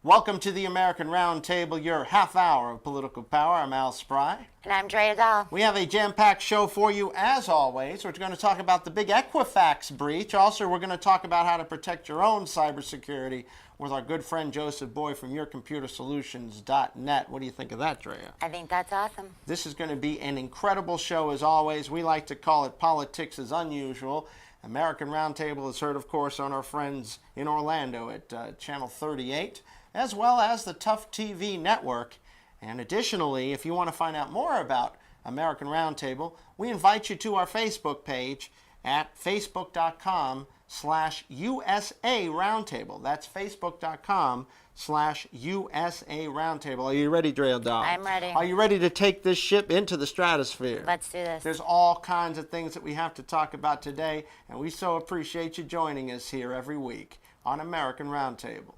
Welcome to the American Roundtable, your half hour of political power. I'm Al Spry. And I'm drea. We have a jam-packed show for you, as always. We're going to talk about the big Equifax breach. Also, we're going to talk about how to protect your own cybersecurity with our good friend Joseph Boy from yourcomputersolutions.net. What do you think of that, Drea? I think that's awesome. This is going to be an incredible show, as always. We like to call it Politics is Unusual. American Roundtable is heard, of course, on our friends in Orlando at Channel 38. As well as the Tough TV network. And additionally, if you want to find out more about American Roundtable, we invite you to our Facebook page at facebook.com/USA Roundtable. That's facebook.com/USA Roundtable. Are you ready, Drea Doll? I'm ready. Are you ready to take this ship into the stratosphere? Let's do this. There's all kinds of things that we have to talk about today, and we so appreciate you joining us here every week on American Roundtable.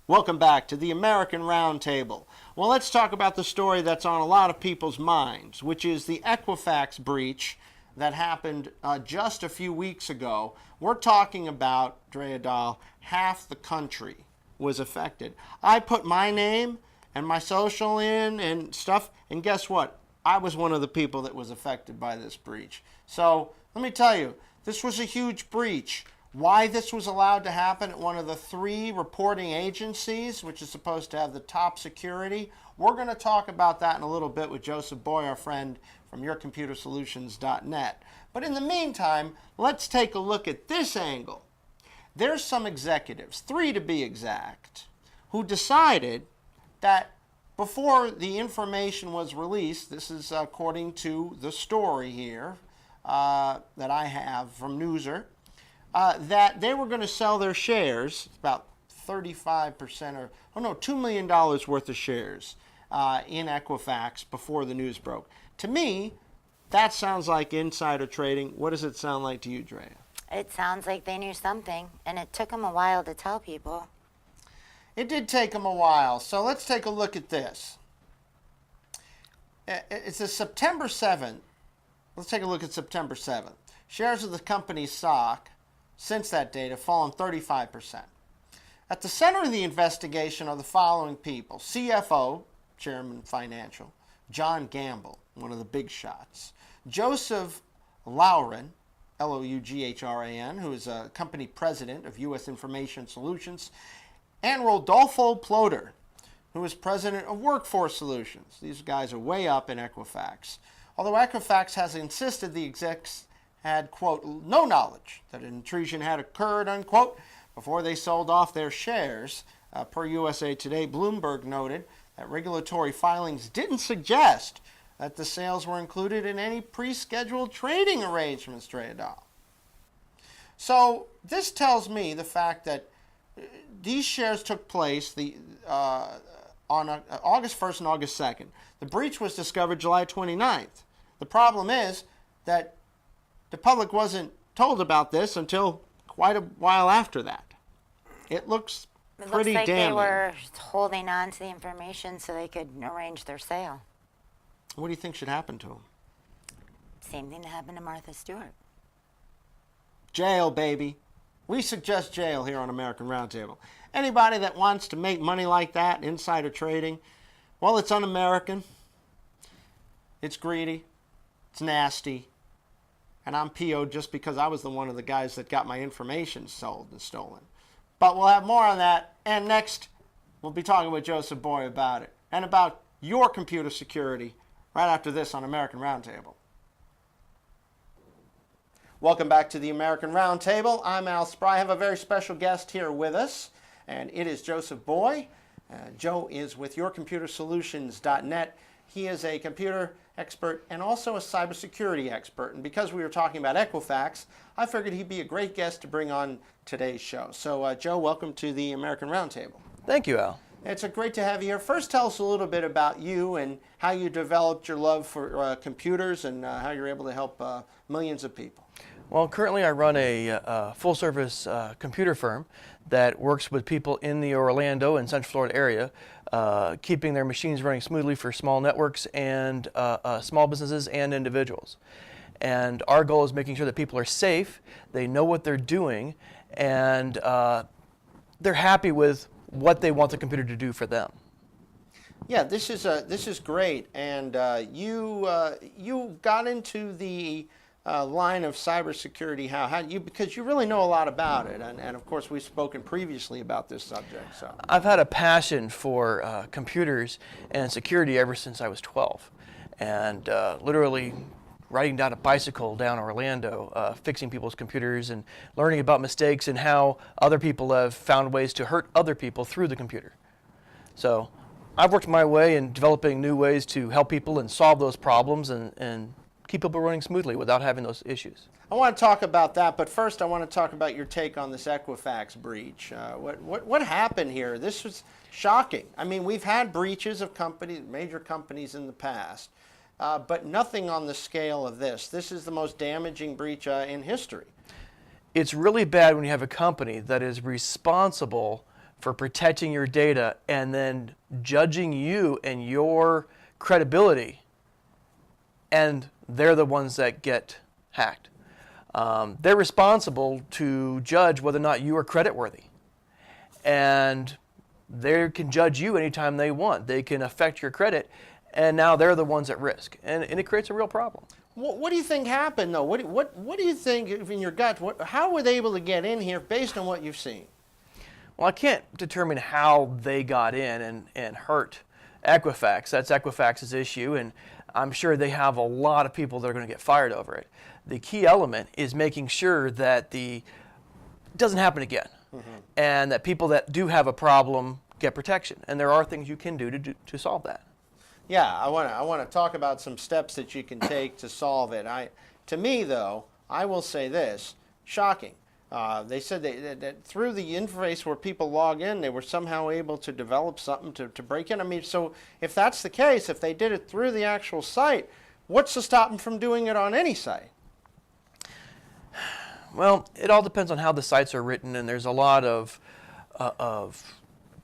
Welcome back to the American Roundtable. Well, let's talk about the story that's on a lot of people's minds, which is the Equifax breach that happened just a few weeks ago. We're talking about, Drea Doll, half the country was affected. I put my name and my social in and stuff, and guess what? I was one of the people that was affected by this breach. So let me tell you, this was a huge breach. Why this was allowed to happen at one of the 3 reporting agencies, which is supposed to have the top security, we're going to talk about that in a little bit with Joseph Boy, our friend from yourcomputersolutions.net. But in the meantime, let's take a look at this angle. There's some executives, 3 to be exact, who decided that before the information was released, this is according to the story here that I have from Newser, that they were going to sell their shares, about 35% $2 million worth of shares in Equifax before the news broke. To me, that sounds like insider trading. What does it sound like to you, Drea? It sounds like they knew something, and it took them a while to tell people. It did take them a while, so let's take a look at this. It's a September 7th. Let's take a look at September 7th. Shares of the company's stock since that date have fallen 35%. At the center of the investigation are the following people: CFO, Chairman Financial, John Gamble, one of the big shots; Joseph Loughran, Loughran, who is a company president of U.S. Information Solutions; and Rodolfo Ploder, who is president of Workforce Solutions. These guys are way up in Equifax. Although Equifax has insisted the execs had, quote, no knowledge that an intrusion had occurred, unquote, before they sold off their shares. Per USA Today, Bloomberg noted that regulatory filings didn't suggest that the sales were included in any pre-scheduled trading arrangements, Drea Doll. So this tells me the fact that these shares took place on August 1st and August 2nd. The breach was discovered July 29th. The problem is that the public wasn't told about this until quite a while after that. It looks pretty damning. They were holding on to the information so they could arrange their sale. What do you think should happen to them? Same thing that happened to Martha Stewart. Jail, baby. We suggest jail here on American Roundtable. Anybody that wants to make money like that, insider trading, well, it's un-American. It's greedy. It's nasty. And I'm PO'd just because I was one of the guys that got my information sold and stolen. But we'll have more on that. And next, we'll be talking with Joseph Boy about it and about your computer security right after this on American Roundtable. Welcome back to the American Roundtable. I'm Al Spry. I have a very special guest here with us, and it is Joseph Boy. Joe is with yourcomputersolutions.net. He is a computer expert and also a cybersecurity expert. And because we were talking about Equifax, I figured he'd be a great guest to bring on today's show. So, Joe, welcome to the American Roundtable. Thank you, Al. It's great to have you here. First, tell us a little bit about you and how you developed your love for computers and how you're able to help millions of people. Well, currently I run a full-service computer firm that works with people in the Orlando and Central Florida area, keeping their machines running smoothly for small networks and small businesses and individuals. And our goal is making sure that people are safe, they know what they're doing, and they're happy with what they want the computer to do for them. Yeah, this is great, and you got into the line of cybersecurity. How you, because you really know a lot about it, and of course we've spoken previously about this subject. So I've had a passion for computers and security ever since I was 12, and literally riding down a bicycle down Orlando, fixing people's computers and learning about mistakes and how other people have found ways to hurt other people through the computer. So I've worked my way in developing new ways to help people and solve those problems and keep people running smoothly without having those issues. I want to talk about that, but first I want to talk about your take on this Equifax breach. What happened here? This was shocking. I mean, we've had breaches of companies, major companies in the past, but nothing on the scale of this. This is the most damaging breach in history. It's really bad when you have a company that is responsible for protecting your data and then judging you and your credibility, and they're the ones that get hacked. They're responsible to judge whether or not you are creditworthy, and they can judge you anytime they want. They can affect your credit, and now they're the ones at risk, and it creates a real problem. What do you think happened, though? What do you think in your gut? How were they able to get in here based on what you've seen? Well, I can't determine how they got in and hurt Equifax. That's Equifax's issue, and I'm sure they have a lot of people that are going to get fired over it. The key element is making sure that it doesn't happen again, and that people that do have a problem get protection. And there are things you can do to solve that. Yeah, I want to talk about some steps that you can take to solve it. To me, though, I will say this: shocking. They said that through the interface where people log in, they were somehow able to develop something to break in. I mean, so if that's the case, if they did it through the actual site, what's to stop them from doing it on any site? Well, it all depends on how the sites are written, and there's a lot of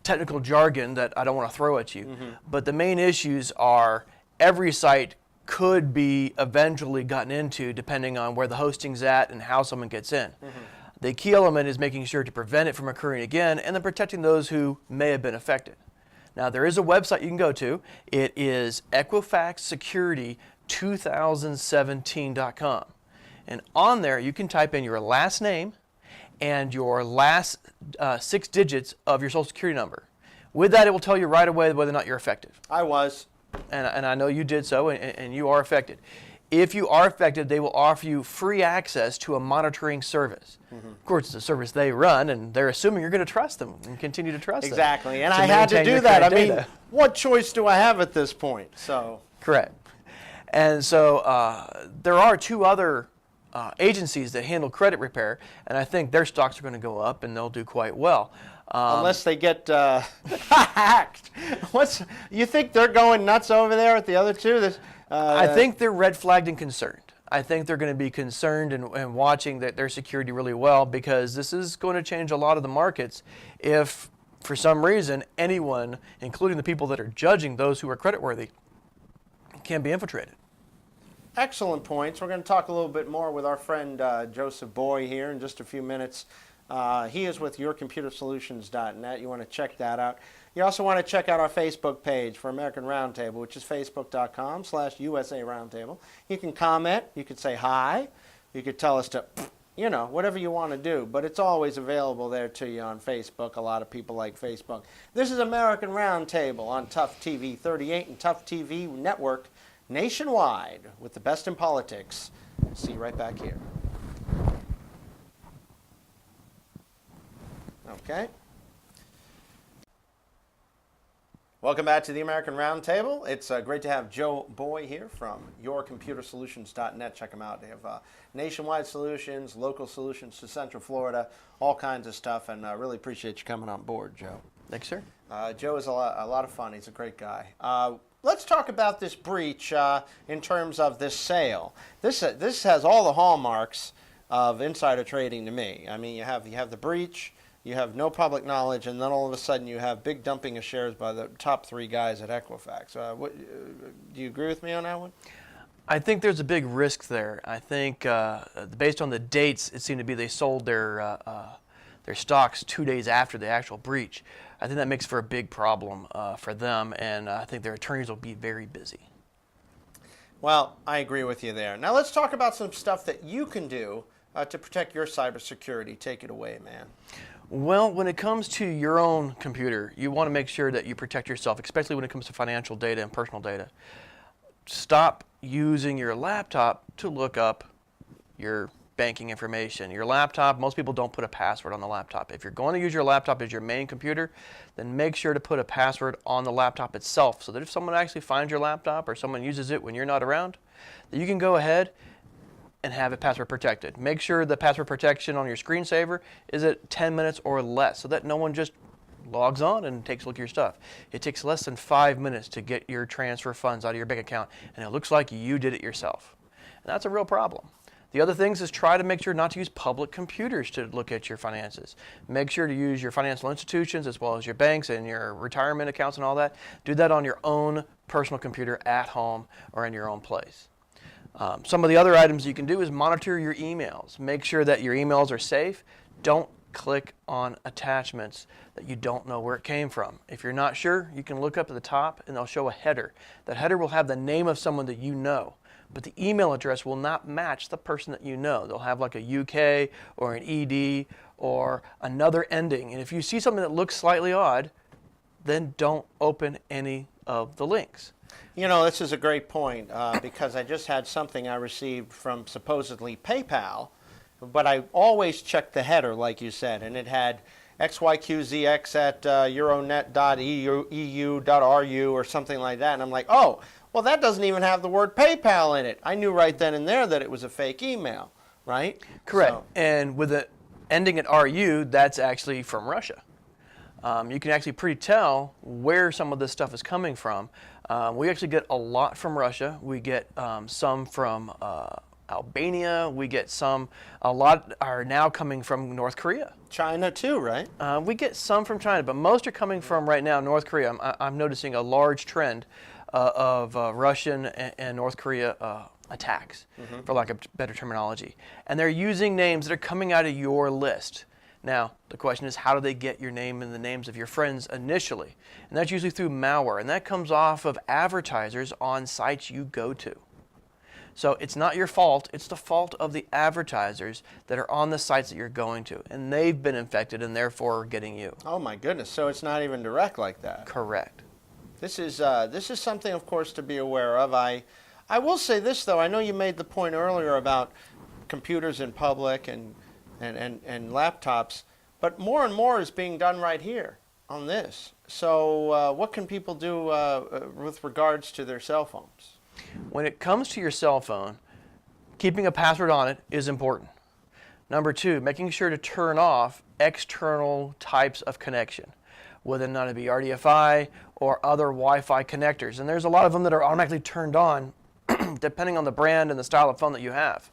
technical jargon that I don't want to throw at you. But the main issues are every site could be eventually gotten into depending on where the hosting's at and how someone gets in. The key element is making sure to prevent it from occurring again and then protecting those who may have been affected. Now, there is a website you can go to. It is EquifaxSecurity2017.com. And on there, you can type in your last name and your last 6 digits of your Social Security number. With that, it will tell you right away whether or not you're affected. I was. And I know you did so, and you are affected. If you are affected, they will offer you free access to a monitoring service. Of course, it's a service they run, and they're assuming you're going to trust them and continue to trust them. Exactly, and I had to do that. I mean, what choice do I have at this point? So correct. And so there are 2 other agencies that handle credit repair, and I think their stocks are going to go up, and they'll do quite well. Unless they get hacked. You think they're going nuts over there at the other 2? I think they're red flagged and concerned. I think they're going to be concerned and watching their security really well, because this is going to change a lot of the markets if, for some reason, anyone, including the people that are judging those who are creditworthy, can be infiltrated. Excellent points. We're going to talk a little bit more with our friend Joseph Boy here in just a few minutes. He is with yourcomputersolutions.net. You want to check that out. You also want to check out our Facebook page for American Roundtable, which is facebook.com/USA Roundtable. You can comment. You could say hi. You could tell us to, whatever you want to do. But it's always available there to you on Facebook. A lot of people like Facebook. This is American Roundtable on Tough TV 38 and Tough TV Network nationwide with the best in politics. See you right back here. Okay. Welcome back to the American Roundtable. It's great to have Joe Boy here from yourcomputersolutions.net. Check them out. They have nationwide solutions, local solutions to Central Florida, all kinds of stuff, and I really appreciate you coming on board, Joe. Thanks, sir. Joe is a lot of fun. He's a great guy. Let's talk about this breach in terms of this sale. This has all the hallmarks of insider trading to me. I mean, you have the breach, you have no public knowledge, and then all of a sudden you have big dumping of shares by the top 3 guys at Equifax. Do you agree with me on that one? I think there's a big risk there. I think based on the dates, it seemed to be they sold their stocks 2 days after the actual breach. I think that makes for a big problem for them, and I think their attorneys will be very busy. Well, I agree with you there. Now let's talk about some stuff that you can do to protect your cybersecurity. Take it away, man. Well, when it comes to your own computer, you want to make sure that you protect yourself, especially when it comes to financial data and personal data. Stop using your laptop to look up your banking information. Your laptop, most people don't put a password on the laptop. If you're going to use your laptop as your main computer, then make sure to put a password on the laptop itself so that if someone actually finds your laptop or someone uses it when you're not around, that you can go ahead and have it password protected. Make sure the password protection on your screensaver is at 10 minutes or less so that no one just logs on and takes a look at your stuff. It takes less than 5 minutes to get your transfer funds out of your bank account, and it looks like you did it yourself. And that's a real problem. The other things is try to make sure not to use public computers to look at your finances. Make sure to use your financial institutions as well as your banks and your retirement accounts and all that. Do that on your own personal computer at home or in your own place. Some of the other items you can do is monitor your emails. Make sure that your emails are safe. Don't click on attachments that you don't know where it came from. If you're not sure, you can look up at the top and they'll show a header. That header will have the name of someone that you know, but the email address will not match the person that you know. They'll have like a UK or an ED or another ending. And if you see something that looks slightly odd, then don't open any of the links. You know, this is a great point because I just had something I received from supposedly PayPal, but I always checked the header, like you said, and it had xyqzx at euronet.eu.ru or something like that, and I'm like, oh, well, that doesn't even have the word PayPal in it. I knew right then and there that it was a fake email, right? Correct. So, and with it ending at RU, that's actually from Russia. You can actually pretty tell where some of this stuff is coming from. We actually get a lot from Russia. We get some from Albania. We get a lot are now coming from North Korea. China too, right? We get some from China, but most are coming from right now North Korea. I'm noticing a large trend of Russian and North Korea attacks, for lack of better terminology. And they're using names that are coming out of your list. Now, the question is, how do they get your name and the names of your friends initially? And that's usually through malware, and that comes off of advertisers on sites you go to. So it's not your fault, it's the fault of the advertisers that are on the sites that you're going to, and they've been infected and therefore getting you. Oh my goodness, so it's not even direct like that. Correct. This is something, of course, to be aware of. I will say this, though. I know you made the point earlier about computers in public and laptops, but more and more is being done right here on this. So what can people do with regards to their cell phones? When it comes to your cell phone, keeping a password on it is important. Number 2, making sure to turn off external types of connection, whether or not it be RDFI or other Wi-Fi connectors. And there's a lot of them that are automatically turned on depending on the brand and the style of phone that you have.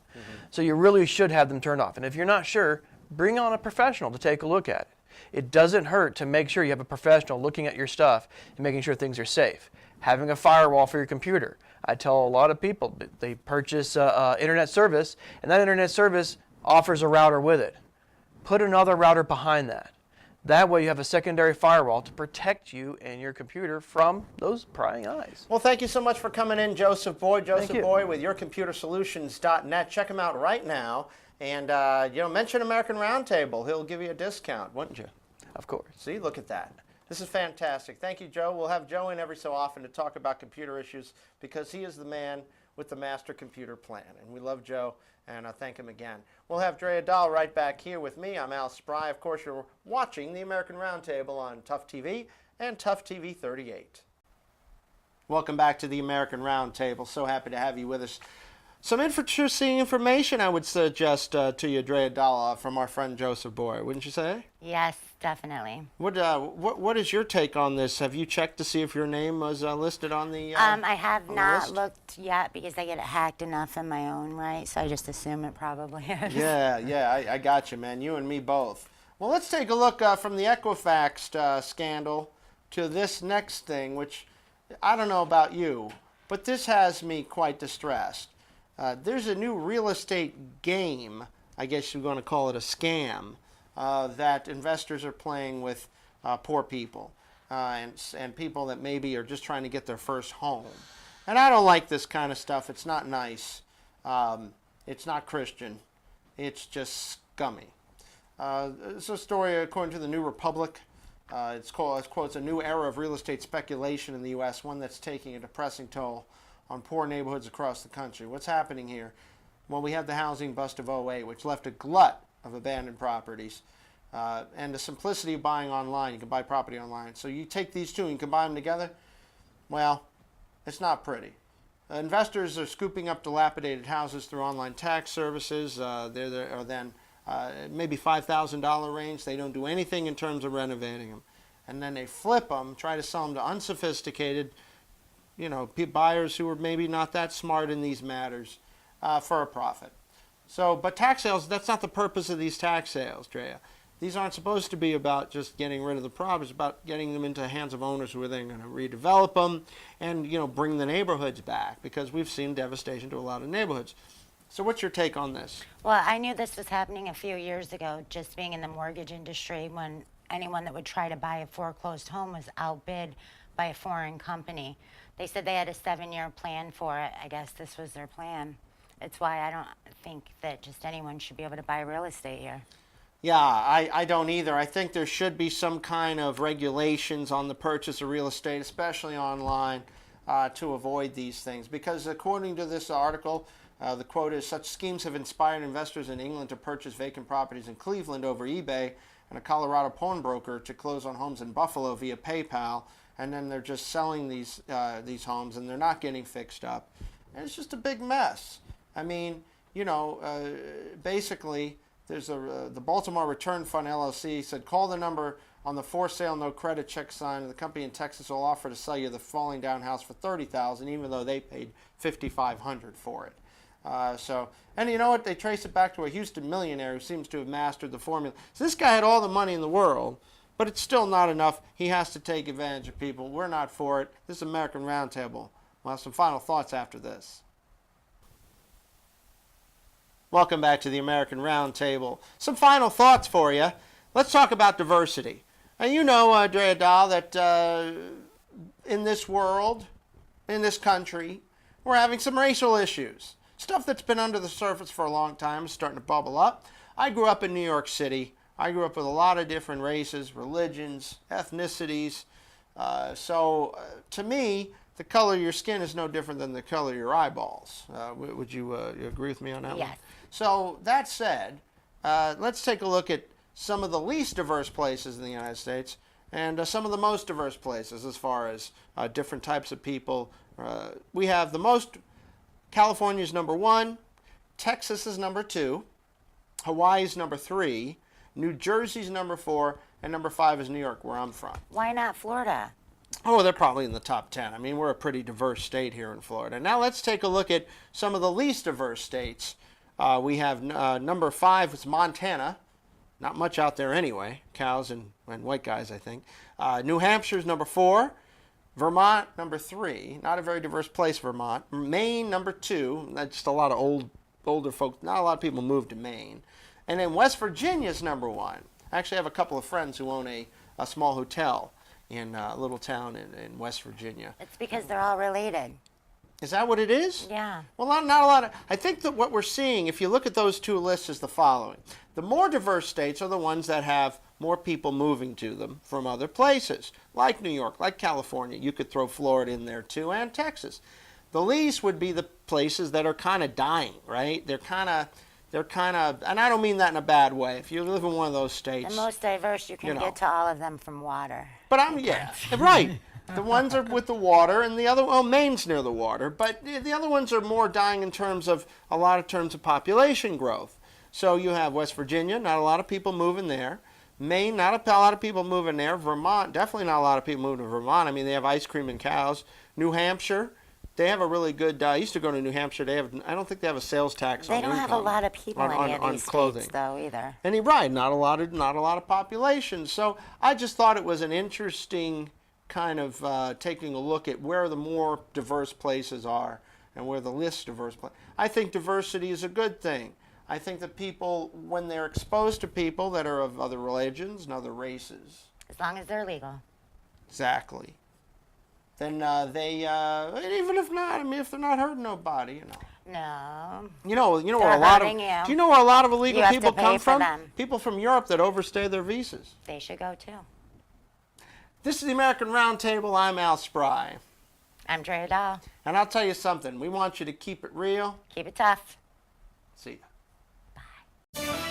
So you really should have them turned off. And if you're not sure, bring on a professional to take a look at it. It doesn't hurt to make sure you have a professional looking at your stuff and making sure things are safe. Having a firewall for your computer. I tell a lot of people, they purchase internet service, and that internet service offers a router with it. Put another router behind that. That way you have a secondary firewall to protect you and your computer from those prying eyes. Well, thank you so much for coming in, Joseph Boyd. Joseph you. Boyd with yourcomputersolutions.net. Check him out right now. And, mention American Roundtable. He'll give you a discount, wouldn't you? Of course. See, look at that. This is fantastic. Thank you, Joe. We'll have Joe in every so often to talk about computer issues because he is the man with the master computer plan. And we love Joe, and I thank him again. We'll have Drea Dahl right back here with me. I'm Al Spry. Of course, you're watching the American Roundtable on Tough TV and Tough TV 38. Welcome back to the American Roundtable. So happy to have you with us. Some interesting information I would suggest to you, Drea Dalla, from our friend Joseph Boyer, wouldn't you say? Yes, definitely. What is your take on this? Have you checked to see if your name was listed on the I have on the not list? looked yet because I get it hacked enough in my own right, so I just assume it probably is. Yeah, I got you, man. You and me both. Well, let's take a look from the Equifax scandal to this next thing, which I don't know about you, but this has me quite distressed. There's a new real estate game, I guess you're going to call it a scam, that investors are playing with poor people and people that maybe are just trying to get their first home. And I don't like this kind of stuff. It's not nice. It's not Christian. It's just scummy. It's a story according to the New Republic. It quotes a new era of real estate speculation in the U.S., one that's taking a depressing toll on poor neighborhoods across the country. What's happening here? Well, we had the housing bust of '08, which left a glut of abandoned properties. And the simplicity of buying online. You can buy property online. So you take these two and you combine them together. Well, it's not pretty. Investors are scooping up dilapidated houses through online tax services. They're then maybe $5,000 range. They don't do anything in terms of renovating them. And then they flip them, try to sell them to unsophisticated, buyers who are maybe not that smart in these matters for a profit. So, but tax sales, that's not the purpose of these tax sales, Drea. These aren't supposed to be about just getting rid of the properties. It's about getting them into the hands of owners who are then going to redevelop them and, bring the neighborhoods back, because we've seen devastation to a lot of neighborhoods. So what's your take on this? Well, I knew this was happening a few years ago, just being in the mortgage industry, when anyone that would try to buy a foreclosed home was outbid by a foreign company. They said they had a 7-year plan for it. I guess this was their plan. It's why I don't think that just anyone should be able to buy real estate here. Yeah, I don't either. I think there should be some kind of regulations on the purchase of real estate, especially online, to avoid these things. Because according to this article, the quote is, such schemes have inspired investors in England to purchase vacant properties in Cleveland over eBay, and a Colorado pawnbroker to close on homes in Buffalo via PayPal. And then they're just selling these homes, and they're not getting fixed up. And it's just a big mess. I mean, basically, there's the Baltimore Return Fund LLC said, call the number on the for sale no credit check sign, and the company in Texas will offer to sell you the falling down house for $30,000, even though they paid $5,500 for it. And you know what? They trace it back to a Houston millionaire who seems to have mastered the formula. So this guy had all the money in the world, but it's still not enough. He has to take advantage of people. We're not for it. This is American Roundtable. We'll have some final thoughts after this. Welcome back to the American Roundtable. Some final thoughts for you. Let's talk about diversity. And Drea Dahl, that in this world, in this country, we're having some racial issues. Stuff that's been under the surface for a long time is starting to bubble up. I grew up in New York City. I grew up with a lot of different races, religions, ethnicities. To me, the color of your skin is no different than the color of your eyeballs. Would you agree with me on that one? Yes. So that said, let's take a look at some of the least diverse places in the United States and some of the most diverse places as far as different types of people. We have the most, California is number 1, Texas is number 2, Hawaii is number 3, New Jersey's number 4, and number 5 is New York, where I'm from. Why not Florida? Oh, they're probably in the top 10. I mean, we're a pretty diverse state here in Florida. Now let's take a look at some of the least diverse states. We have number 5 is Montana. Not much out there anyway. Cows and white guys, I think. New Hampshire's number 4. Vermont, number 3. Not a very diverse place, Vermont. Maine, number 2. That's just a lot of older folks. Not a lot of people move to Maine. And then West Virginia's number 1. I actually have a couple of friends who own a small hotel in a little town in West Virginia. It's because they're all related. Is that what it is? Yeah. Well, not a lot of... I think that what we're seeing, if you look at those two lists, is the following. The more diverse states are the ones that have more people moving to them from other places, like New York, like California. You could throw Florida in there too, and Texas. The least would be the places that are kind of dying, right? They're kind of, and I don't mean that in a bad way. If you live in one of those states... The most diverse, you can get to all of them from water. But right. The ones are with the water, and the other, well, Maine's near the water, but the other ones are more dying in terms of, a lot of terms of population growth. So you have West Virginia, not a lot of people moving there. Maine, not a lot of people moving there. Vermont, definitely not a lot of people moving to Vermont. I mean, they have ice cream and cows. New Hampshire, they have a really good, I used to go to New Hampshire. I don't think they have a sales tax on They don't income. have a lot of people in any of these clothing. states, though, either. And you're right, not a lot of population. So I just thought it was an interesting kind of taking a look at where the more diverse places are and where the least diverse places. I think diversity is a good thing. I think that people, when they're exposed to people that are of other religions and other races, As long as they're legal. exactly, then they, and even if not, I mean, if they're not hurting nobody, you know. No. You know where They're a lot of, hurting you. do you know where a lot of illegal You have to people pay come for from? them. People from Europe that overstay their visas. They should go, too. This is the American Roundtable. I'm Al Spry. I'm Drea Dahl. And I'll tell you something. We want you to keep it real. Keep it tough. See ya. Bye.